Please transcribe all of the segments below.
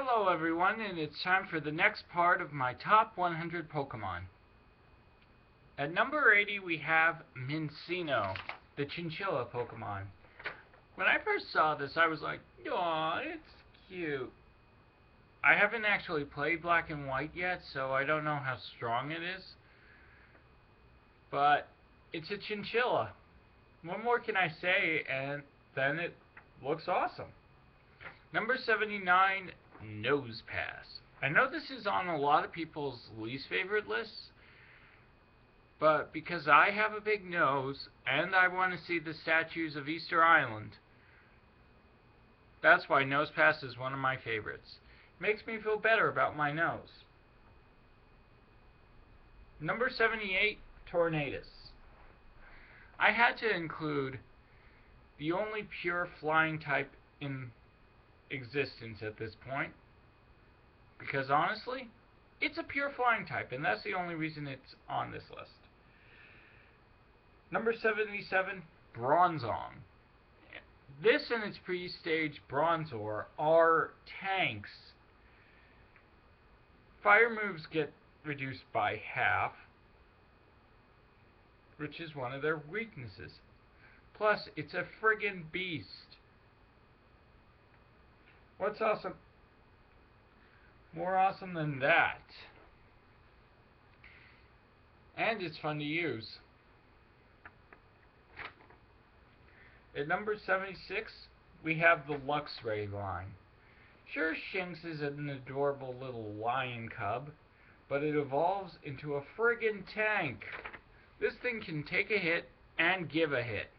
Hello everyone, and it's time for the next part of my top 100 Pokemon. At number 80 we have Mincino, the chinchilla Pokemon. When I first saw this I was like, aw, it's cute. I haven't actually played Black and White yet, so I don't know how strong it is. But it's a chinchilla. What more can I say, and then it looks awesome. Number 79, Nose Pass. I know this is on a lot of people's least favorite lists, but because I have a big nose and I want to see the statues of Easter Island, that's why Nose Pass is one of my favorites. It makes me feel better about my nose. Number 78, Tornadus. I had to include the only pure flying type in existence at this point, because honestly, it's a pure flying type, and that's the only reason it's on this list. Number 77, Bronzong. This and its pre-stage Bronzor are tanks. Fire moves get reduced by half, which is one of their weaknesses. Plus, it's a friggin' beast. What's awesome? More awesome than that. And it's fun to use. At number 76, we have the Luxray line. Sure, Shinx is an adorable little lion cub, but it evolves into a friggin' tank. This thing can take a hit and give a hit.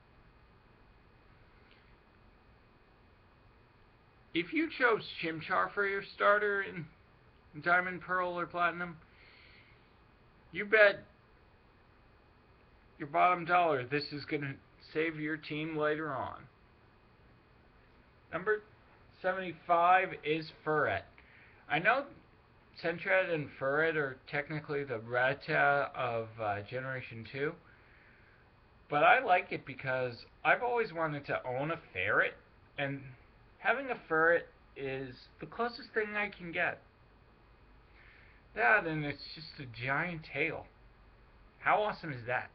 If you chose Chimchar for your starter in Diamond, Pearl, or Platinum, you bet your bottom dollar this is going to save your team later on. Number 75 is Furret. I know Sentret and Furret are technically the Rattata of Generation 2, but I like it because I've always wanted to own a ferret, and having a ferret is the closest thing I can get. That, and it's just a giant tail. How awesome is that?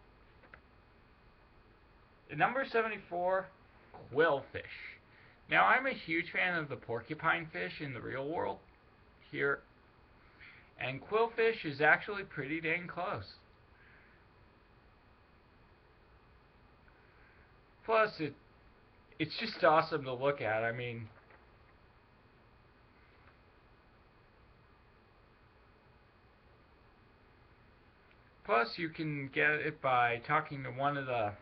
At number 74, Quillfish. Now, I'm a huge fan of the porcupine fish in the real world here, and Quillfish is actually pretty dang close. Plus, it's just awesome to look at. I mean, plus you can get it by talking to one of the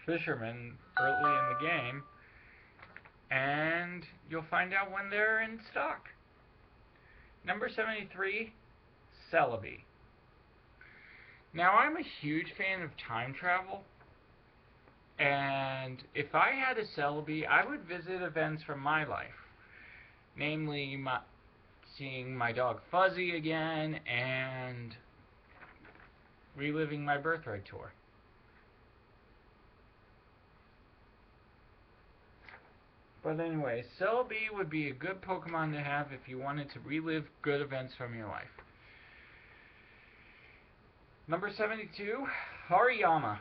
fishermen early in the game, and you'll find out when they're in stock. Number 73, Celebi. Now, I'm a huge fan of time travel, and if I had a Celebi, I would visit events from my life. Namely, seeing my dog Fuzzy again, and reliving my birthright tour. But anyway, Celebi would be a good Pokemon to have if you wanted to relive good events from your life. Number 72, Hariyama.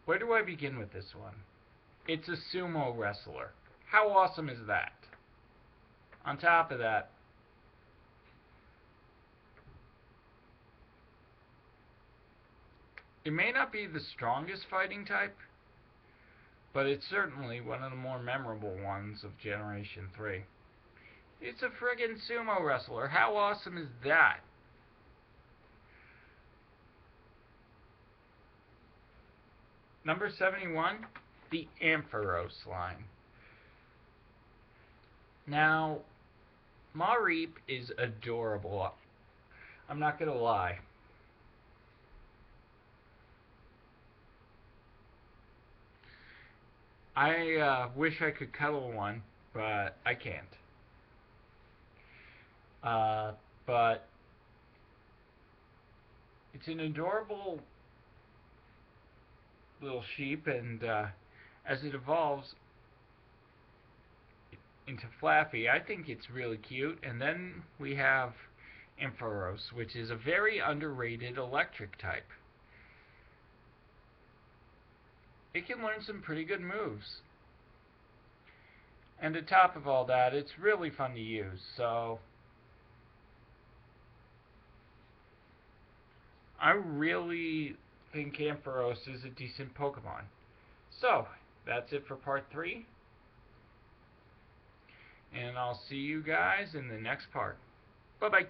Where do I begin with this one? It's a sumo wrestler. How awesome is that? On top of that, it may not be the strongest fighting type, but it's certainly one of the more memorable ones of Generation 3. It's a friggin' sumo wrestler. How awesome is that? Number 71, the Ampharos line. Now, Mareep is adorable. I'm not gonna lie. I wish I could cuddle one, but I can't. But it's an adorable little sheep, and as it evolves, into Flappy. I think it's really cute. And then we have Ampharos, which is a very underrated electric type. It can learn some pretty good moves. And on top of all that, it's really fun to use. So I really think Ampharos is a decent Pokemon. So that's it for part 3. And I'll see you guys in the next part. Bye-bye.